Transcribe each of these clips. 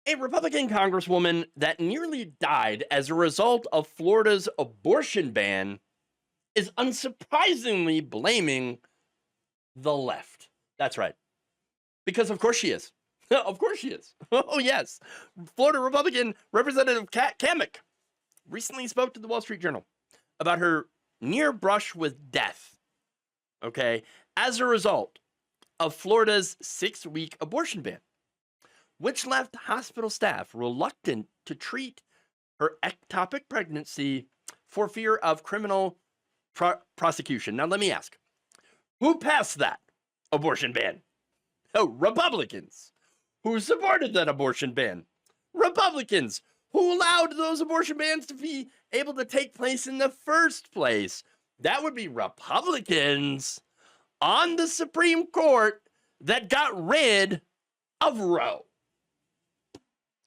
A Republican congresswoman that nearly died as a result of Florida's abortion ban is unsurprisingly blaming the left. That's right. Because of course she is. Of course she is. Oh, yes. Florida Republican Representative Cammack recently spoke to the Wall Street Journal about her near brush with death, okay, as a result of Florida's 6-week abortion ban, which left hospital staff reluctant to treat her ectopic pregnancy for fear of criminal prosecution. Now, let me ask, who passed that abortion ban? Oh, Republicans. Who supported that abortion ban? Republicans. Who allowed those abortion bans to be able to take place in the first place? That would be Republicans on the Supreme Court that got rid of Roe.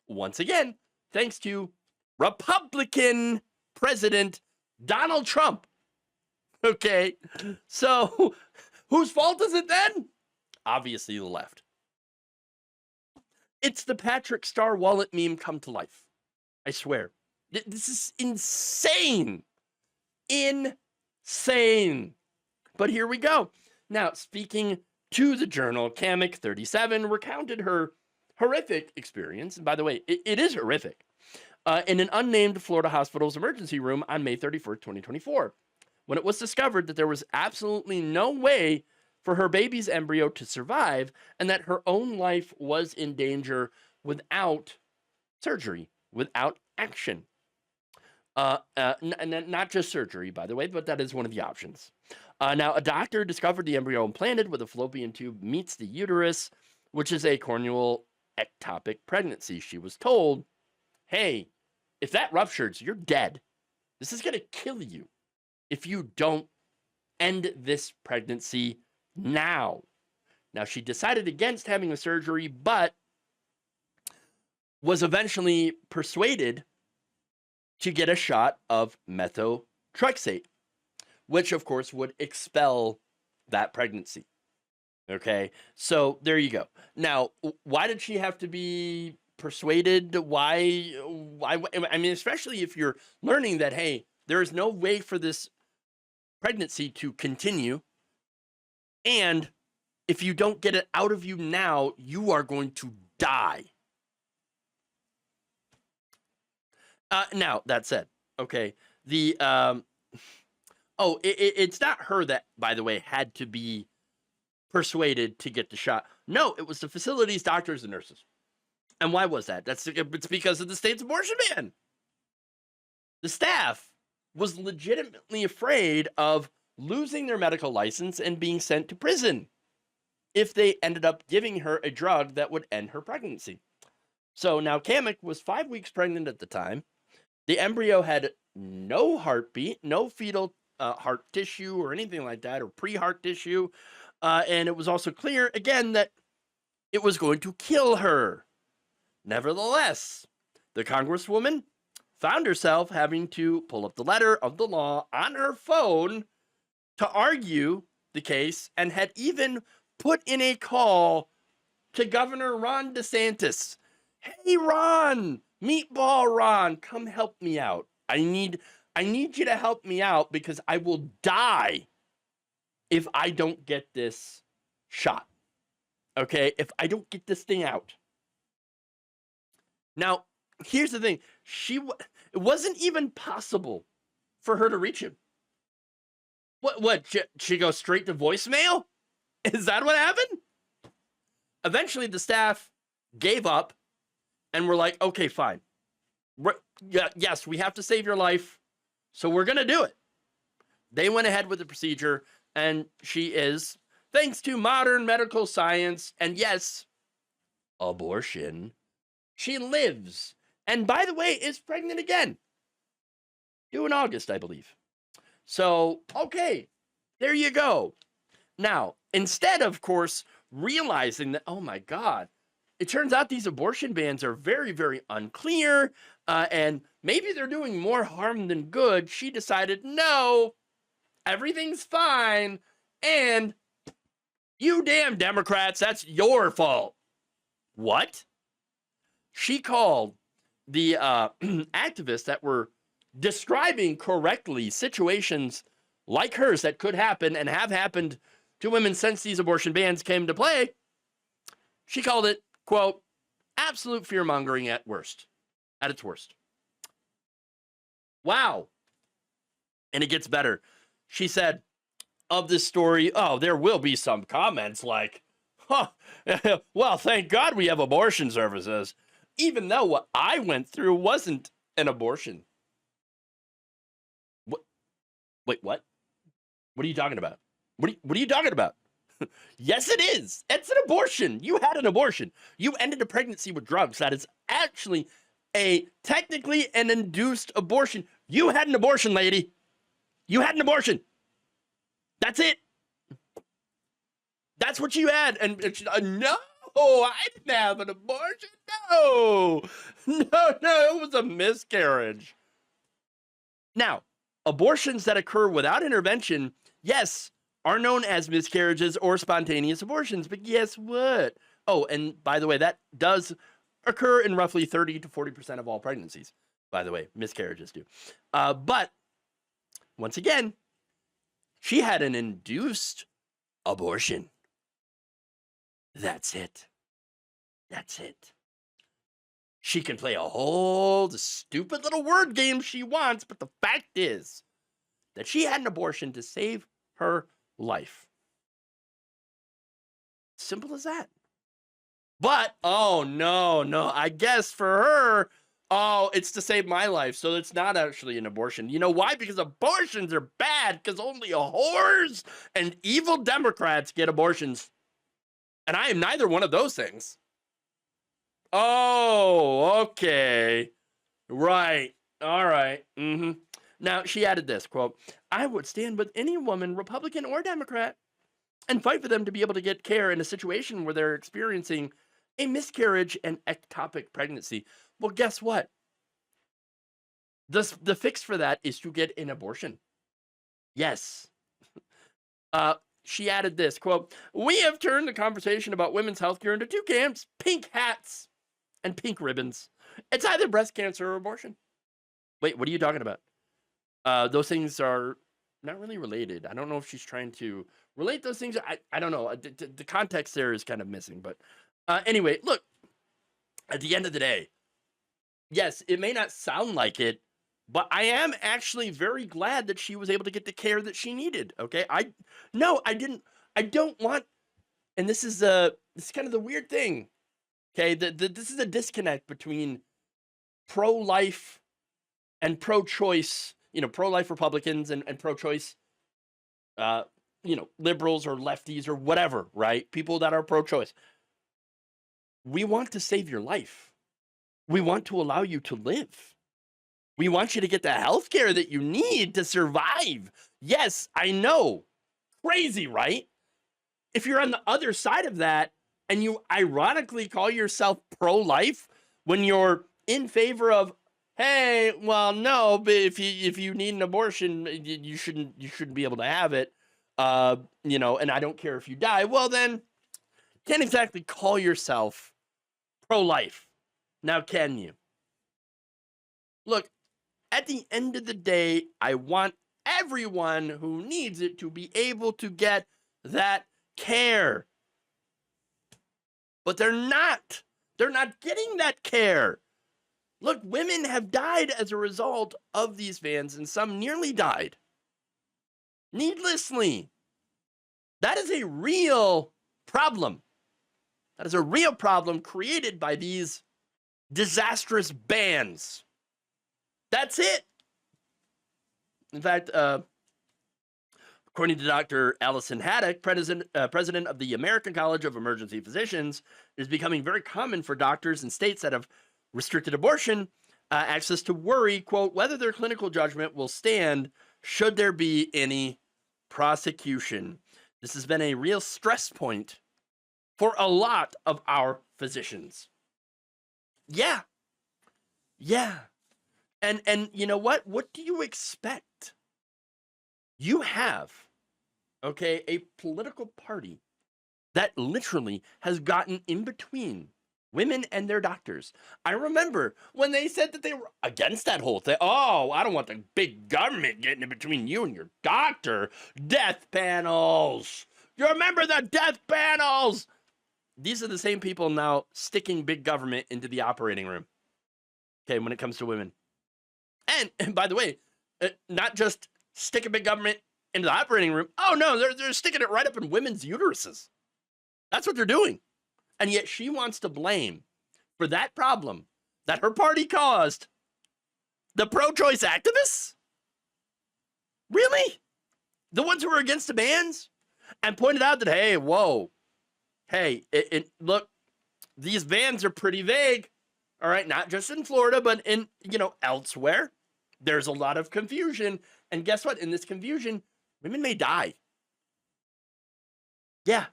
Once again, thanks to Republican President Donald Trump. Okay, so whose fault is it then? Obviously, the left. It's the Patrick Star wallet meme come to life. I swear. This is insane. Insane. But here we go. Now, speaking to the Journal, Cammack, 37, recounted her horrific experience. And by the way, it is horrific. In an unnamed Florida hospital's emergency room on May 31st, 2024, when it was discovered that there was absolutely no way for her baby's embryo to survive and that her own life was in danger without surgery, without action. Not just surgery, by the way, but that is one of the options. Now, a doctor discovered the embryo implanted with a fallopian tube meets the uterus, which is a cornual ectopic pregnancy. She was told, hey, if that ruptures, you're dead. This is going to kill you if you don't end this pregnancy now. Now, she decided against having the surgery, but was eventually persuaded to get a shot of methotrexate, which, of course, would expel that pregnancy. Okay, so there you go. Now, why did she have to be persuaded? Why? I mean, especially if you're learning that, hey, there is no way for this pregnancy to continue, and if you don't get it out of you now, you are going to die. Now, that said, okay, the it's not her that, by the way, had to be persuaded to get the shot. No, it was the facility's doctors and nurses. And why was that? It's because of the state's abortion ban. The staff was legitimately afraid of losing their medical license and being sent to prison if they ended up giving her a drug that would end her pregnancy. So now Cammack was 5 weeks pregnant at the time. The embryo had no heartbeat, no fetal heart tissue or anything like that, or pre-heart tissue. And it was also clear, again, that it was going to kill her. Nevertheless, the congresswoman found herself having to pull up the letter of the law on her phone to argue the case, and had even put in a call to Governor Ron DeSantis. Hey, Ron, Meatball Ron, come help me out. I need you to help me out because I will die if I don't get this shot. Okay, if I don't get this thing out. Now, here's the thing. It wasn't even possible for her to reach him. What? She goes straight to voicemail? Is that what happened? Eventually, the staff gave up and were like, okay, fine. Yes, we have to save your life, so we're going to do it. They went ahead with the procedure, and she is, thanks to modern medical science, and yes, abortion, she lives. And by the way, is pregnant again. Due in August, I believe. So, okay, there you go. Now, instead, of course, realizing that, oh my God, it turns out these abortion bans are very, very unclear, and maybe they're doing more harm than good, she decided, no, everything's fine, and you damn Democrats, that's your fault. What? She called the activists that were describing correctly situations like hers that could happen and have happened to women since these abortion bans came to play. She called it, quote, absolute fear-mongering at its worst. Wow. And it gets better. She said of this story, oh, there will be some comments like, huh, well, thank God we have abortion services, even though what I went through wasn't an abortion. What? Wait, what? What are you talking about? What are you talking about? Yes, it is. It's an abortion. You had an abortion. You ended a pregnancy with drugs. That is actually technically an induced abortion. You had an abortion, lady. You had an abortion. That's it. That's what you had. And no, I didn't have an abortion. No, it was a miscarriage. Now, abortions that occur without intervention, yes, are known as miscarriages or spontaneous abortions. But guess what? Oh, and by the way, that does occur in roughly 30 to 40% of all pregnancies. By the way, miscarriages do. But once again, she had an induced abortion. That's it. That's it. She can play a whole stupid little word game she wants, but the fact is that she had an abortion to save her life. Simple as that. But, oh, no, I guess for her, oh, it's to save my life, so it's not actually an abortion. You know why? Because abortions are bad, because only whores and evil Democrats get abortions. And I am neither one of those things. Oh, okay. Right. All right. Now, she added this, quote, I would stand with any woman, Republican or Democrat, and fight for them to be able to get care in a situation where they're experiencing a miscarriage and ectopic pregnancy. Well, guess what? The fix for that is to get an abortion. Yes. She added this, quote, we have turned the conversation about women's health care into two camps, pink hats and pink ribbons. It's either breast cancer or abortion. Wait, what are you talking about? Those things are not really related. I don't know if she's trying to relate those things. I don't know. The context there is kind of missing. But anyway, look, at the end of the day, yes, it may not sound like it, but I am actually very glad that she was able to get the care that she needed. Okay. I don't want, and this is kind of the weird thing. Okay. This is a disconnect between pro-life and pro-choice, pro-life Republicans and pro-choice, liberals or lefties or whatever, right? People that are pro-choice. We want to save your life. We want to allow you to live. We want you to get the health care that you need to survive. Yes, I know. Crazy, right? If you're on the other side of that and you ironically call yourself pro-life when you're in favor of, hey, well, no, but if you need an abortion, you shouldn't be able to have it. And I don't care if you die. Well, then you can't exactly call yourself pro-life. Now, can you? Look, at the end of the day, I want everyone who needs it to be able to get that care. But they're not. They're not getting that care. Look, women have died as a result of these bans, and some nearly died needlessly. That is a real problem. That is a real problem created by these disastrous bans. That's it. In fact, according to Dr. Allison Haddock, president of the American College of Emergency Physicians, it is becoming very common for doctors in states that have restricted abortion access to worry, quote, whether their clinical judgment will stand should there be any prosecution. This has been a real stress point for a lot of our physicians. Yeah. And you know what? What do you expect? You have, a political party that literally has gotten in between women and their doctors. I remember when they said that they were against that whole thing. Oh, I don't want the big government getting in between you and your doctor. Death panels. You remember the death panels? These are the same people now sticking big government into the operating room. Okay, when it comes to women. And by the way, not just sticking big government into the operating room. Oh no, they're sticking it right up in women's uteruses. That's what they're doing. And yet she wants to blame for that problem that her party caused the pro-choice activists? Really? The ones who were against the bans? And pointed out that, hey, whoa, hey, look, these bans are pretty vague. All right, not just in Florida, but in, elsewhere. There's a lot of confusion. And guess what? In this confusion, women may die. Yeah.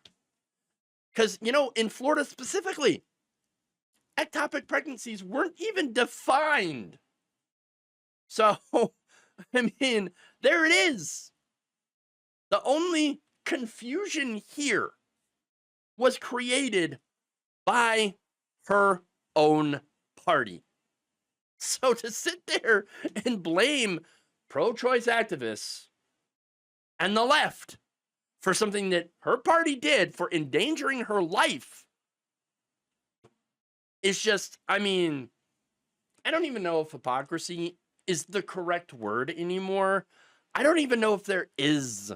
Because, in Florida specifically, ectopic pregnancies weren't even defined. So, I mean, there it is. The only confusion here was created by her own party. So to sit there and blame pro-choice activists and the left for something that her party did for endangering her life is just, I mean, I don't even know if hypocrisy is the correct word anymore. I don't even know if there is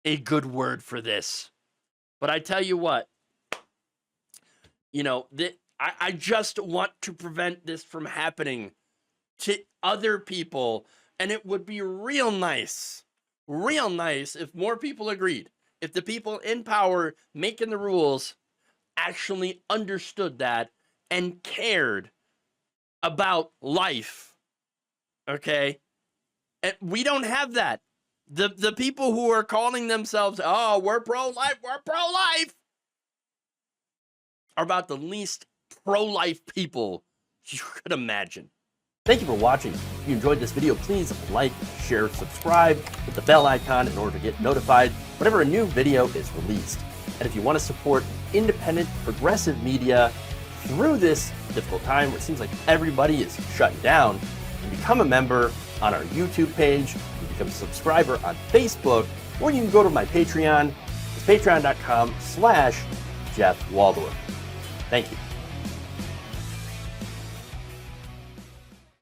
a good word for this. But I tell you what, I just want to prevent this from happening to other people. And it would be real nice if more people agreed. If the people in power making the rules actually understood that and cared about life, okay? And we don't have that. The people who are calling themselves, oh, we're pro-life, are about the least pro-life people you could imagine. Thank you for watching. If you enjoyed this video, please like, share, subscribe, hit the bell icon in order to get notified whenever a new video is released. And if you want to support independent, progressive media through this difficult time where it seems like everybody is shutting down, you can become a member on our YouTube page, you can become a subscriber on Facebook, or you can go to my Patreon. It's patreon.com/Jeff Waldorf. Thank you.